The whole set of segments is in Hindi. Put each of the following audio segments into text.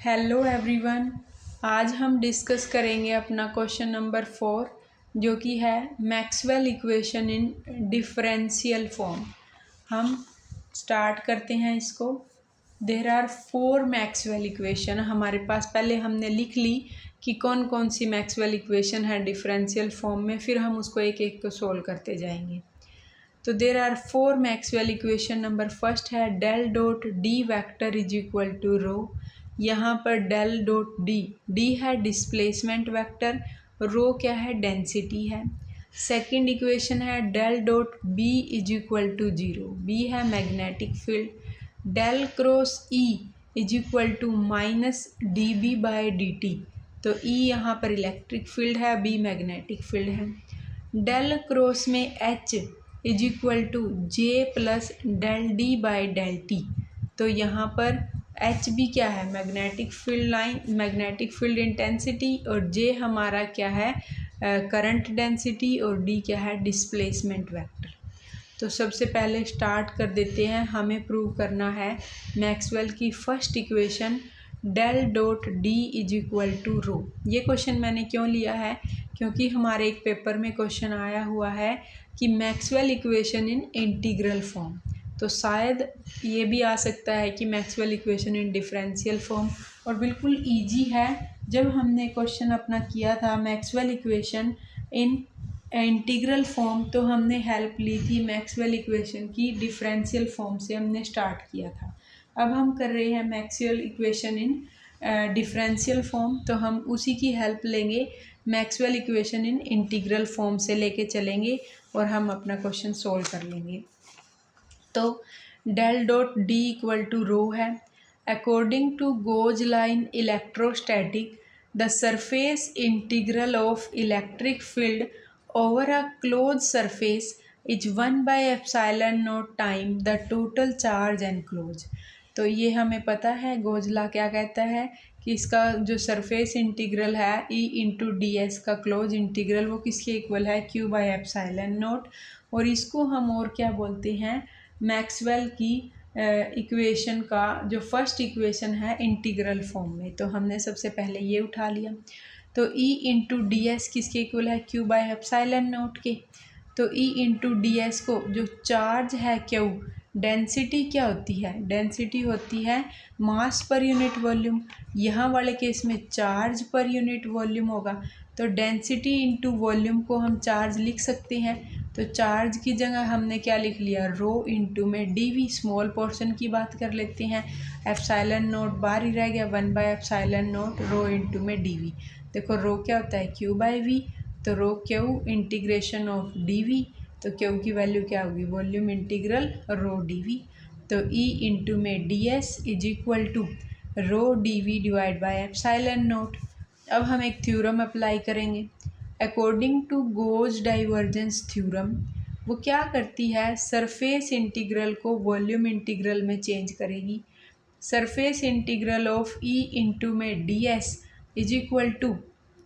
Hello everyone. आज हम डिस्कस करेंगे अपना क्वेश्चन नंबर 4 जो कि है Maxwell equation in differential form. हम स्टार्ट करते हैं इसको। देयर आर 4 मैक्सवेल इक्वेशन हमारे पास। पहले हमने लिख ली कि कौन कौन सी मैक्सवेल इक्वेशन है डिफरेंशियल फॉर्म में, फिर हम उसको एक एक को सोल्व करते जाएंगे। तो there are 4 Maxwell equation. Number first है del dot D vector is equal to rho. यहाँ पर डेल डॉट डी है डिस्प्लेसमेंट वेक्टर, रो क्या है डेंसिटी है। सेकंड इक्वेशन है del dot B is equal to 0, B है magnetic field. Del cross E is equal to minus D B by D T, तो ई यहाँ पर इलेक्ट्रिक फील्ड है, बी मैग्नेटिक फील्ड है। डेल क्रॉस में H is equal to J plus del D by del T, तो यहाँ पर एच बी क्या है magnetic field line, magnetic field intensity, और जे हमारा क्या है करंट डेंसिटी, और डी क्या है डिस्प्लेसमेंट वेक्टर। तो सबसे पहले स्टार्ट कर देते हैं। हमें प्रूव करना है मैक्सवेल की first equation del dot D is equal to rho. ये क्वेश्चन मैंने क्यों लिया है, क्योंकि हमारे एक पेपर में क्वेश्चन आया हुआ है कि Maxwell equation in integral form. तो शायद ये भी आ सकता है कि Maxwell equation in differential form, और बिल्कुल इजी है। जब हमने क्वेश्चन अपना किया था Maxwell equation in integral form, तो हमने हेल्प ली थी मैक्सवेल इक्वेशन की डिफरेंशियल फॉर्म से, हमने स्टार्ट किया था। अब हम कर रहे हैं Maxwell equation in differential form, तो हम उसी की हेल्प लेंगे। Maxwell equation in integral form से लेके चलेंगे और हम अपना क्वेश्चन सोल्व कर लेंगे। तो del dot D equal to rho है। According to Gauss line electrostatic the surface integral of electric field over a close surface is 1/एप्सिलॉन time the total charge enclose. तो ये हमें पता है गोजला क्या कहता है कि इसका जो सरफेस इंटीग्रल है ई इंटू डी एस का क्लोज इंटीग्रल, वो किसके इक्वल है Q/एप्सिलॉन। और इसको हम और क्या बोलते हैं मैक्सवेल की इक्वेशन का जो फर्स्ट इक्वेशन है इंटीग्रल फॉर्म में। तो हमने सबसे पहले ये उठा लिया। तो E इंटू डी एस किसके इक्वल है Q/एप्सिलॉन के। तो E इंटू डी एस को जो चार्ज है Q, डेंसिटी क्या होती है, डेंसिटी होती है मास पर यूनिट वॉल्यूम। यहाँ वाले केस में चार्ज पर यूनिट वॉल्यूम होगा, तो डेंसिटी इंटू वॉल्यूम को हम चार्ज लिख सकते हैं। तो चार्ज की जगह हमने क्या लिख लिया रो इंटू में डी वी, स्मॉल पोर्शन की बात कर लेते हैं। एप्सिलॉन नोट बाहर ही रह गया, 1/एप्सिलॉन रो इंटू में डी वी। देखो रो क्या होता है Q/V, तो rho Q integration of D V, तो Q की वैल्यू क्या होगी volume integral rho D V. तो E इंटू में D S is equal to rho D V divide by epsilon naught. अब हम एक थ्योरम अप्लाई करेंगे according to Gauss divergence theorem. वो क्या करती है सरफेस इंटीग्रल को वॉल्यूम इंटीग्रल में चेंज करेगी। Surface integral of E into में D S is equal to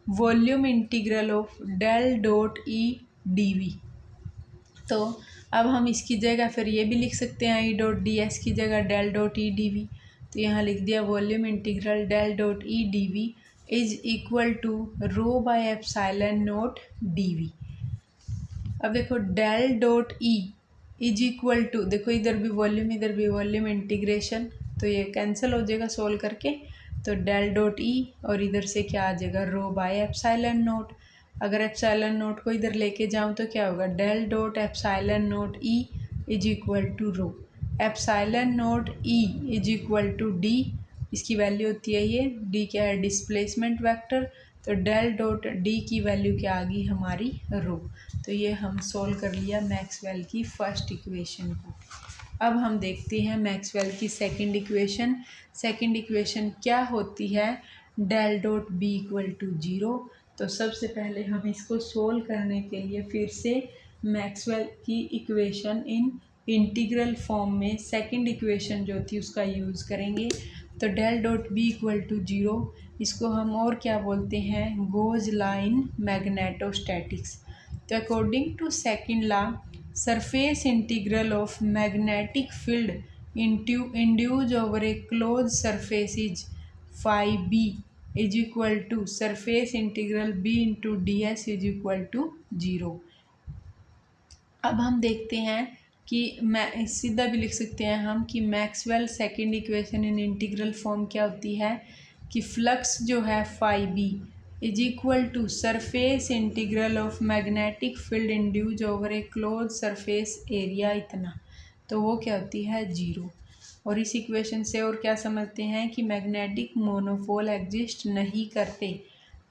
volume integral of del dot E D V. तो अब हम इसकी जगह फिर ये भी लिख सकते हैं E डॉट डी एस की जगह del dot E D V. तो यहाँ लिख दिया volume integral del dot E D V is equal to rho by epsilon naught D V. अब देखो del dot E is equal to, देखो इधर भी वॉल्यूम इंटीग्रेशन, तो ये कैंसिल हो जाएगा सोल्व करके। तो डेल डॉट ई और इधर से क्या आ जाएगा रो बाय एप्सिलॉन नोट। अगर एप्सिलॉन नोट को इधर लेके जाऊँ तो क्या होगा del dot epsilon naught E is equal to rho. Epsilon naught E is equal to D, इसकी वैल्यू होती है ये, डी क्या है डिस्प्लेसमेंट वेक्टर। तो डेल डॉट डी की वैल्यू क्या आ गई हमारी रो। तो ये हम सोल्व कर लिया मैक्सवेल की फर्स्ट इक्वेशन को। अब हम देखते हैं मैक्सवेल की सेकंड इक्वेशन। सेकंड इक्वेशन क्या होती है del dot B equal to 0। तो सबसे पहले हम इसको सोल्व करने के लिए फिर से मैक्सवेल की इक्वेशन इन इंटीग्रल फॉर्म में सेकंड इक्वेशन जो थी उसका यूज़ करेंगे। तो del dot B equal to 0, इसको हम और क्या बोलते हैं गोज लाइन मैग्नेटोस्टैटिक्स। तो according to second law surface integral of magnetic field induce over a close surface is phi B is equal to surface integral B into D S is equal to 0। अब हम देखते हैं कि मैं सीधा भी लिख सकते हैं हम कि Maxwell second equation in integral form क्या होती है कि फ्लक्स जो है phi B is equal to surface integral of magnetic field induce over a close surface area इतना, तो वो क्या होती है 0। और इस इक्वेशन से और क्या समझते हैं कि मैग्नेटिक मोनोपोल एग्जिस्ट नहीं करते।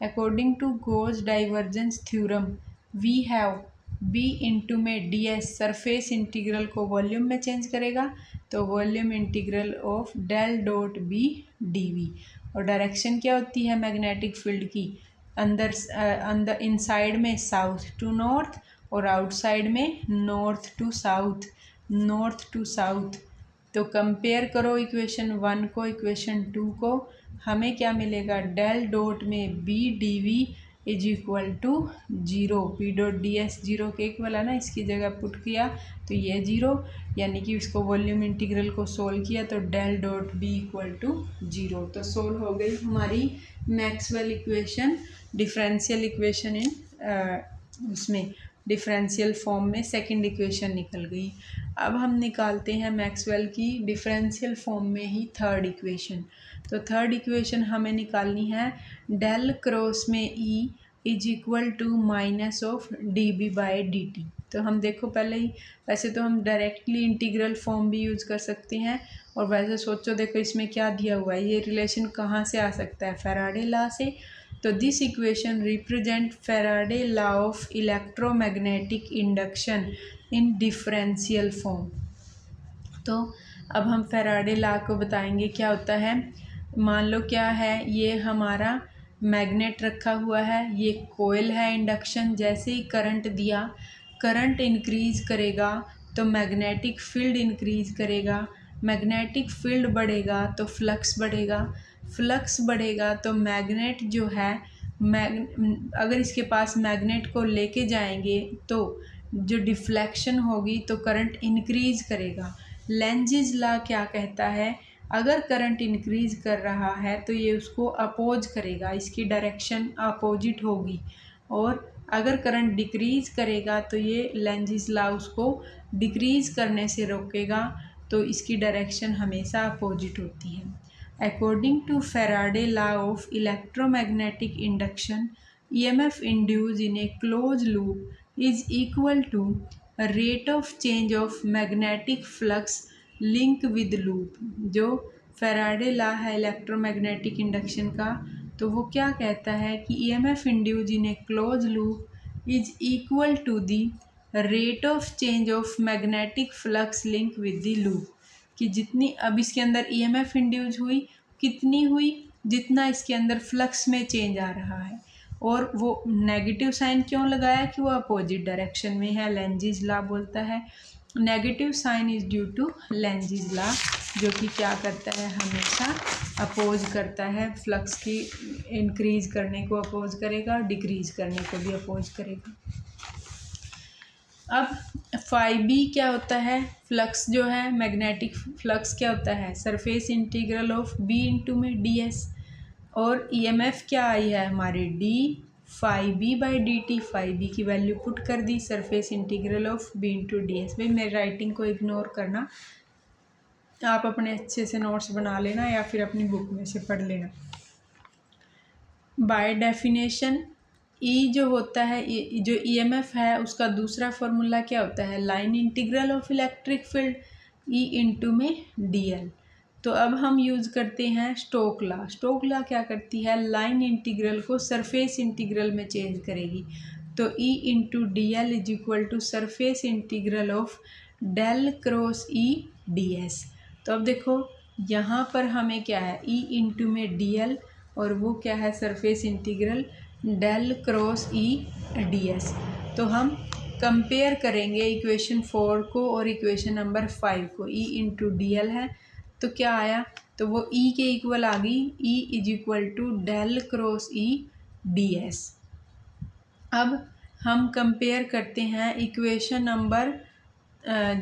According to Gauss divergence theorem we have B into में डी एस सरफेस इंटीग्रल को वॉल्यूम में चेंज करेगा, तो volume integral of del dot B D V. और डायरेक्शन क्या होती है मैग्नेटिक फील्ड की, अंदर इनसाइड में साउथ टू नॉर्थ और आउटसाइड में नॉर्थ टू साउथ। तो कंपेयर करो इक्वेशन 1 को इक्वेशन 2 को, हमें क्या मिलेगा डेल डॉट में B D V is equal to 0। B dot D S 0 के इक्वल है ना, इसकी जगह पुट किया तो ये 0, यानी कि इसको वॉल्यूम इंटीग्रल को सोल्व किया तो del dot B equal to 0। तो सोल्व हो गई हमारी Maxwell equation differential equation in उसमें डिफरेंशियल फॉर्म में सेकंड इक्वेशन निकल गई। अब हम निकालते हैं मैक्सवेल की डिफरेंशियल फॉर्म में ही थर्ड इक्वेशन। तो थर्ड इक्वेशन हमें निकालनी है डेल क्रॉस में E is equal to minus of D B by D T. तो हम देखो पहले ही, वैसे तो हम डायरेक्टली इंटीग्रल फॉर्म भी यूज़ कर सकते हैं, और वैसे सोचो देखो इसमें क्या दिया हुआ है, ये रिलेशन कहाँ से आ सकता है, फैराडे लॉ से। तो this equation represent Faraday law of electromagnetic induction in differential form. तो अब हम फैराडे लॉ को बताएंगे क्या होता है। मान लो क्या है, ये हमारा मैग्नेट रखा हुआ है, ये कोयल है इंडक्शन, जैसे ही करंट दिया, करंट इंक्रीज करेगा तो मैग्नेटिक फील्ड इंक्रीज करेगा, मैग्नेटिक फील्ड बढ़ेगा तो फ्लक्स बढ़ेगा, फ्लक्स बढ़ेगा तो मैग्नेट जो है अगर इसके पास मैग्नेट को लेके जाएंगे तो जो डिफ्लेक्शन होगी तो करंट इंक्रीज करेगा। लेंजिस लॉ क्या कहता है, अगर करंट इंक्रीज कर रहा है तो ये उसको अपोज करेगा, इसकी डायरेक्शन अपोजिट होगी, और अगर करंट डिक्रीज करेगा तो ये लेंजिस लॉ उसको डिक्रीज करने से रोकेगा, तो इसकी डायरेक्शन हमेशा अपोजिट होती है। According to Faraday law of electromagnetic induction EMF induce in a close loop is equal to rate of change of magnetic flux link with loop. जो फैराडे लॉ है इलेक्ट्रोमैग्नेटिक इंडक्शन का, तो वो क्या कहता है कि EMF induce in a close loop is equal to the rate of change of magnetic flux link with the loop. कि जितनी अब इसके अंदर EMF इंड्यूस हुई, कितनी हुई, जितना इसके अंदर फ्लक्स में चेंज आ रहा है। और वो नेगेटिव साइन क्यों लगाया कि वो अपोजिट डायरेक्शन में है, लेंजिस लॉ बोलता है negative sign is due to Lenz's law, जो कि क्या करता है हमेशा अपोज करता है, फ्लक्स की इंक्रीज करने को अपोज करेगा, डिक्रीज करने को भी अपोज करेगा। अब फाई बी क्या होता है, फ्लक्स जो है मैग्नेटिक फ्लक्स क्या होता है, surface integral of B into में डी एस, और EMF क्या आई है हमारी d phi B by D t, phi B की वैल्यू पुट कर दी, surface integral of B into D s. भाई मेरी राइटिंग को इग्नोर करना, आप अपने अच्छे से नोट्स बना लेना या फिर अपनी बुक में से पढ़ लेना। बाय डेफिनेशन ई जो होता है, जो EMF है उसका दूसरा फॉर्मूला क्या होता है, line integral of electric field E into में DL। तो अब हम यूज़ करते हैं स्टोक लॉ। स्टोक लॉ क्या करती है, लाइन इंटीग्रल को सरफेस इंटीग्रल में चेंज करेगी। तो E into D L is equal to surface integral of del cross E D S. तो अब देखो यहाँ पर हमें क्या है, E इंटू में DL, और वो क्या है surface integral del cross E D S. तो हम कंपेयर करेंगे इक्वेशन 4 को और इक्वेशन नंबर 5 को। E इंटू डी एल है तो क्या आया, तो वो E के इक्वल आ गई, E is equal to del cross E D S. अब हम कंपेयर करते हैं इक्वेशन नंबर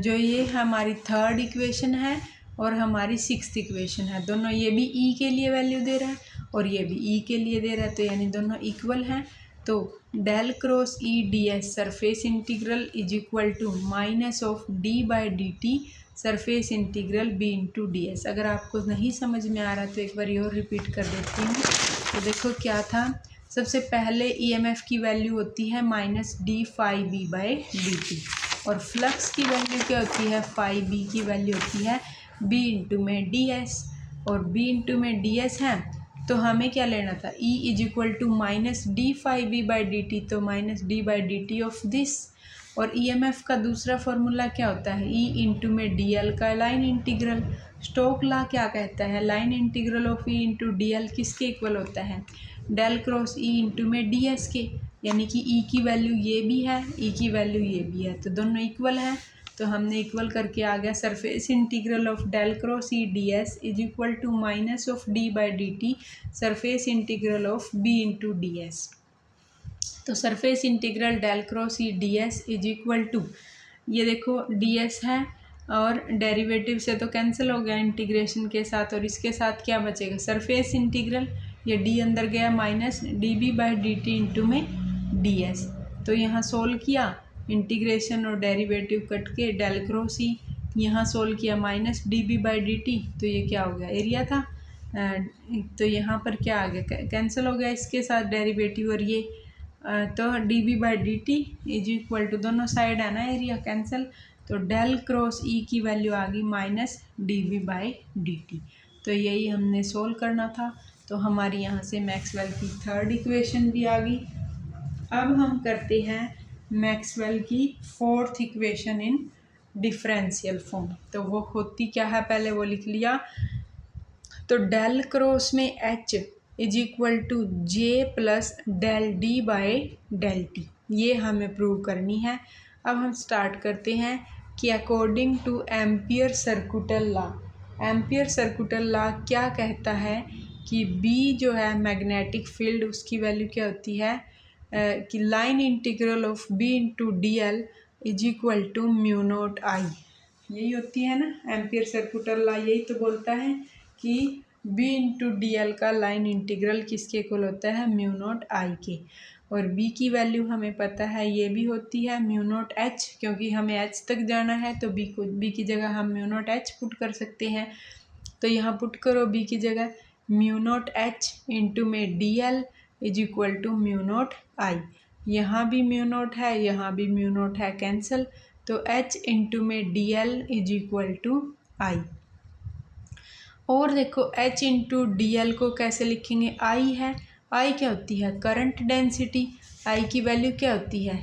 जो ये हमारी थर्ड इक्वेशन है और हमारी 6th इक्वेशन है। दोनों, ये भी ई के लिए वैल्यू दे रहा है और ये भी ई के लिए दे रहा है, तो यानी दोनों इक्वल हैं। तो del cross E D S surface integral is equal to minus of D by D T surface integral B into D S. अगर आपको नहीं समझ में आ रहा तो एक बार और रिपीट कर देती हूँ। तो देखो क्या था, सबसे पहले ईएमएफ की वैल्यू होती है minus D phi B by D T, और फ्लक्स की वैल्यू क्या होती है, फाई बी की वैल्यू होती है बी इंटू में डी एस, और बी इंटू में डी एस है। तो हमें क्या लेना था, E is equal to minus D phi B by D T, तो minus D by D T of this. और ईएमएफ का दूसरा फॉर्मूला क्या होता है, E इंटू में डी एल का लाइन इंटीग्रल। स्टोक लॉ क्या कहता है, line integral of E into D L किसके इक्वल होता है, डेल क्रॉस E इंटू में डी एस के, यानी कि E की वैल्यू ये भी है, E की वैल्यू ये भी है, तो दोनों इक्वल है। तो हमने इक्वल करके आ गया surface integral of del cross E D S is equal to minus of D by D T surface integral of B into D S. तो surface integral del cross E D S is equal to, ये देखो डी एस है और डेरिवेटिव से तो कैंसिल हो गया इंटीग्रेशन के साथ, और इसके साथ क्या बचेगा, सरफेस इंटीग्रल, ये डी अंदर गया minus D B by D T into में डी एस। तो यहाँ सोल्व किया, इंटीग्रेशन और डेरिवेटिव कट के डेल क्रॉस ई, यहाँ सोल्व किया minus D B by D T, तो ये क्या हो गया, एरिया था। तो यहाँ पर क्या आ गया, कैंसिल हो गया इसके साथ डेरिवेटिव और ये, तो D B by D T is equal to, दोनों साइड है ना एरिया कैंसिल, तो डेल क्रॉस ई की वैल्यू आ गई minus D B by D T. तो यही हमने सोल्व करना था। तो हमारी यहाँ से मैक्सवेल की थर्ड इक्वेशन भी आ गई। अब हम करते हैं मैक्सवेल की fourth equation in differential form. तो वो होती क्या है, पहले वो लिख लिया। तो डेल क्रॉस में H is equal to J plus del D by del T, ये हमें प्रूव करनी है। अब हम स्टार्ट करते हैं कि according two ampere circuital law, ampere circuital law क्या कहता है कि बी जो है मैग्नेटिक फील्ड, उसकी वैल्यू क्या होती है कि line integral of B into D L is equal to mu naught I, यही होती है ना एम्पियर सर्कुटल लॉ, यही तो बोलता है कि बी इंटू डी एल का लाइन इंटीग्रल किसके इक्वल होता है, म्यू नोट आई के। और बी की वैल्यू हमें पता है ये भी होती है म्यू नोट एच, क्योंकि हमें एच तक जाना है, तो बी की जगह हम म्यू नोट एच पुट कर सकते हैं। तो यहाँ पुट करो बी की जगह म्यू नोट एच इंटू में D L is equal to mu naught I, यहाँ भी म्यू नोट है, यहाँ भी म्यू नोट है, कैंसिल, तो एच इंटू में D L is equal to I. और देखो एच इंटू डी एल को कैसे लिखेंगे, आई है, आई क्या होती है, करंट डेंसिटी, आई की वैल्यू क्या होती है,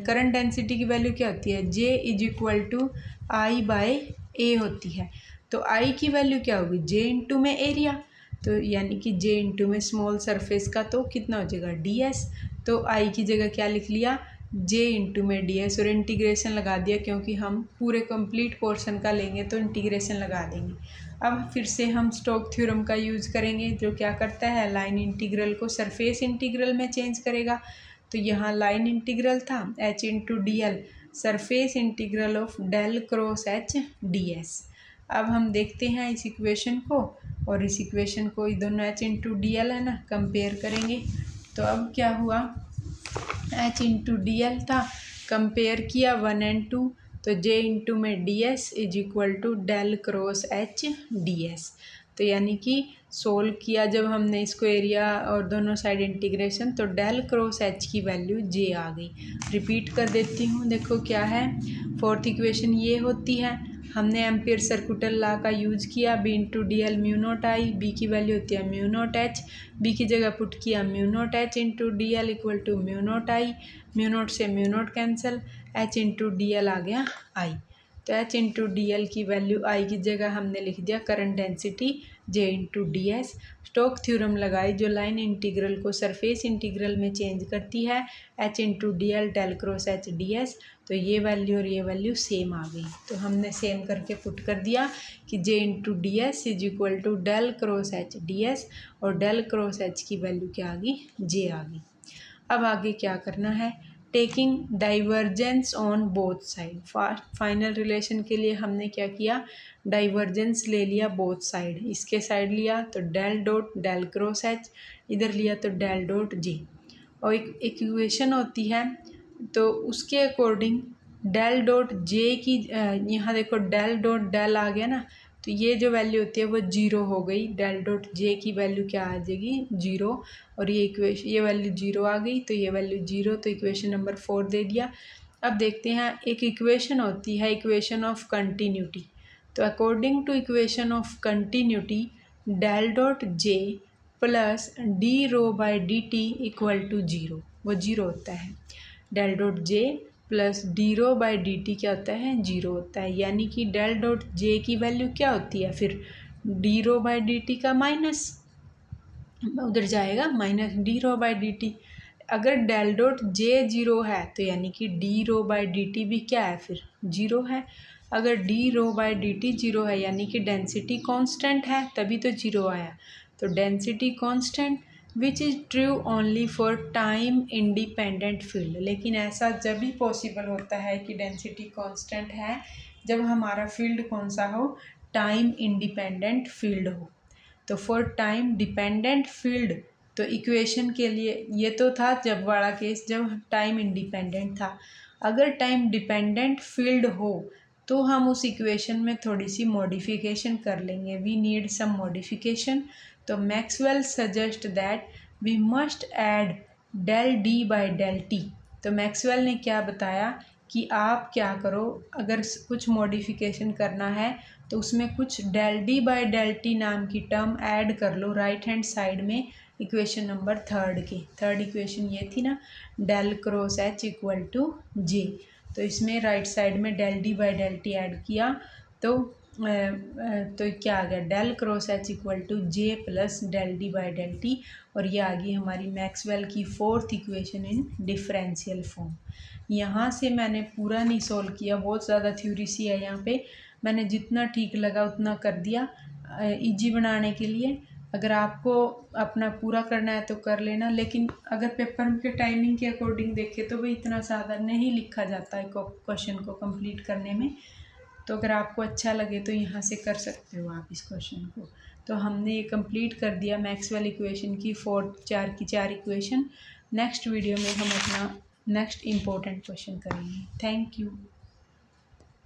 करंट डेंसिटी की वैल्यू क्या होती है, J is equal to I by A होती है। तो आई की वैल्यू क्या होगी, जे इंटू में एरिया, तो यानी कि जे इंटू में स्मॉल सरफेस का तो कितना हो जाएगा, डी एस। तो आई की जगह क्या लिख लिया, जे इंटू में डी एस, और इंटीग्रेशन लगा दिया, क्योंकि हम पूरे कंप्लीट पोर्शन का लेंगे तो इंटीग्रेशन लगा देंगे। अब फिर से हम स्टोक थ्योरम का यूज़ करेंगे, जो क्या करता है, लाइन इंटीग्रल को सरफेस इंटीग्रल में चेंज करेगा। तो यहाँ लाइन इंटीग्रल था H into D L, surface integral of del cross H D S. अब हम देखते हैं इस इक्वेशन को और इस इक्वेशन को, ये दोनों एच इंटू डी एल है ना, कंपेयर करेंगे। तो अब क्या हुआ, एच इंटू डी एल था, कंपेयर किया 1 and 2, तो जे इंटू में D S is equal to del cross H D S. तो यानी कि सोल्व किया जब हमने इसको एरिया और दोनों साइड इंटीग्रेशन, तो डेल क्रॉस एच की वैल्यू जे आ गई। रिपीट कर देती हूँ, देखो क्या है, फोर्थ इक्वेशन ये होती है, हमने एम्पियर सर्कुटल लॉ का यूज किया, B into D L mu naught I, B की वैल्यू होती है म्यू नोट एच, बी की जगह पुट किया mu naught H into D L equal to mu naught I, mu naught से mu naught cancel, H into D L आ गया आई। तो एच इंटू डी एल की वैल्यू आई की जगह हमने लिख दिया current density J into D S. Stokes theorem लगाई जो लाइन इंटीग्रल को सरफेस इंटीग्रल में चेंज करती है, H into D L del cross H D S. तो ये वैल्यू और ये वैल्यू सेम आ गई, तो हमने सेम करके पुट कर दिया कि J into D S is equal to del cross H D S, और डेल क्रॉस एच की वैल्यू क्या आ गई, जे आ गई। अब आगे क्या करना है, taking divergence on both side. Final relation के लिए हमने क्या किया, डाइवर्जेंस ले लिया बोथ साइड। इसके साइड लिया तो del dot del cross H, इधर लिया तो डेल डॉट जी। और एक इक्वेशन होती है तो उसके अकॉर्डिंग डेल डॉट जे की, यहाँ देखो डेल डॉट डेल आ गया ना, तो ये जो वैल्यू होती है वो जीरो हो गई। डेल डॉट जे की वैल्यू क्या आ जाएगी, जीरो। और ये वैल्यू जीरो आ गई तो ये वैल्यू जीरो, तो इक्वेशन नंबर 4 दे दिया। अब देखते हैं एक इक्वेशन होती है इक्वेशन ऑफ कंटिन्यूटी। तो according to equation of continuity del dot J plus D rho by D T equal to zero, वो जीरो होता है। Del dot J plus D rho by D T क्या होता है, जीरो होता है। यानी कि डेल डॉट जे की वैल्यू क्या होती है, फिर D rho by D T का माइनस, उधर जाएगा minus D rho by D T. अगर डेल डॉट जे जीरो है तो यानी कि D rho by D T भी क्या है, फिर जीरो है। अगर D rho by D T zero है यानी कि डेंसिटी कांस्टेंट है, तभी तो जीरो आया। तो density constant which is true only for time independent field. लेकिन ऐसा जब भी पॉसिबल होता है कि डेंसिटी कांस्टेंट है जब हमारा फील्ड कौन सा हो, टाइम इंडिपेंडेंट फील्ड हो। तो फॉर टाइम डिपेंडेंट फील्ड, तो इक्वेशन के लिए ये तो था जब वाला केस जब टाइम इंडिपेंडेंट था। अगर टाइम डिपेंडेंट फील्ड हो तो हम उस इक्वेशन में थोड़ी सी मॉडिफिकेशन कर लेंगे, वी नीड सम मॉडिफिकेशन। तो Maxwell suggest that we must add del D by del T. तो मैक्सवेल ने क्या बताया कि आप क्या करो, अगर कुछ मॉडिफिकेशन करना है तो उसमें कुछ del D by del T नाम की टर्म ऐड कर लो राइट हैंड साइड में इक्वेशन नंबर थर्ड की। थर्ड इक्वेशन ये थी ना, del cross H equal to J. तो इसमें राइट साइड में del D by del T add किया तो क्या आ गया, del cross H equal to J plus del D by del T. और ये आ गई हमारी मैक्सवेल की fourth equation in differential form. यहाँ से मैंने पूरा नहीं सोल्व किया, बहुत ज़्यादा थ्योरी सी है यहाँ पे, मैंने जितना ठीक लगा उतना कर दिया इजी बनाने के लिए। अगर आपको अपना पूरा करना है तो कर लेना, लेकिन अगर पेपर के टाइमिंग के अकॉर्डिंग देखें तो भाई इतना ज़्यादा नहीं लिखा जाता है क्वेश्चन को कंप्लीट करने में। तो अगर आपको अच्छा लगे तो यहाँ से कर सकते हो आप इस क्वेश्चन को। तो हमने ये कंप्लीट कर दिया मैक्सवेल इक्वेशन की चार इक्वेशन। नेक्स्ट वीडियो में हम अपना नेक्स्ट इम्पोर्टेंट क्वेश्चन करेंगे। Thank you.